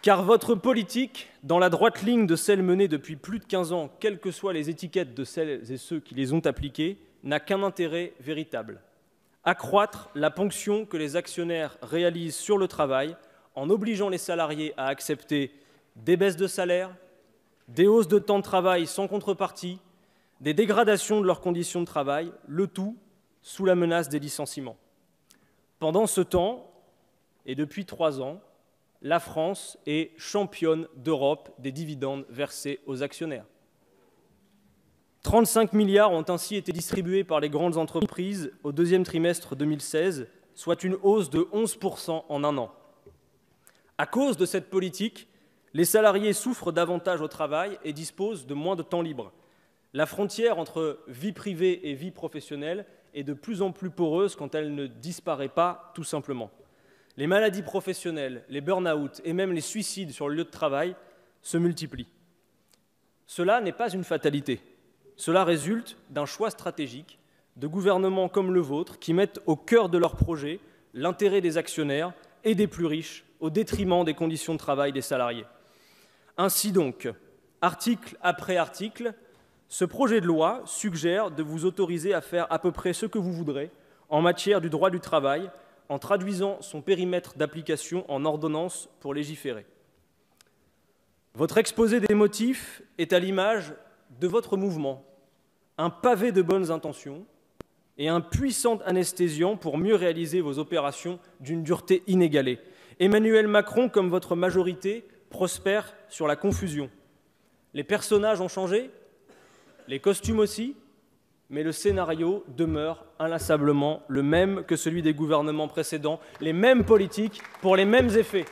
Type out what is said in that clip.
Car votre politique, dans la droite ligne de celle menée depuis plus de 15 ans, quelles que soient les étiquettes de celles et ceux qui les ont appliquées, n'a qu'un intérêt véritable: accroître la ponction que les actionnaires réalisent sur le travail en obligeant les salariés à accepter des baisses de salaire, des hausses de temps de travail sans contrepartie, des dégradations de leurs conditions de travail, le tout sous la menace des licenciements. Pendant ce temps, et depuis 3 ans, la France est championne d'Europe des dividendes versés aux actionnaires. 35 milliards ont ainsi été distribués par les grandes entreprises au deuxième trimestre 2016, soit une hausse de 11% en un an. À cause de cette politique, les salariés souffrent davantage au travail et disposent de moins de temps libre. La frontière entre vie privée et vie professionnelle est de plus en plus poreuse quand elle ne disparaît pas tout simplement. Les maladies professionnelles, les burn-out et même les suicides sur le lieu de travail se multiplient. Cela n'est pas une fatalité. Cela résulte d'un choix stratégique de gouvernements comme le vôtre qui mettent au cœur de leur projet l'intérêt des actionnaires et des plus riches au détriment des conditions de travail des salariés. Ainsi donc, article après article, ce projet de loi suggère de vous autoriser à faire à peu près ce que vous voudrez en matière du droit du travail, en traduisant son périmètre d'application en ordonnance pour légiférer. Votre exposé des motifs est à l'image de votre mouvement, un pavé de bonnes intentions et un puissant anesthésiant pour mieux réaliser vos opérations d'une dureté inégalée. Emmanuel Macron, comme votre majorité, prospère sur la confusion. Les personnages ont changé, les costumes aussi, mais le scénario demeure inlassablement le même que celui des gouvernements précédents, les mêmes politiques pour les mêmes effets.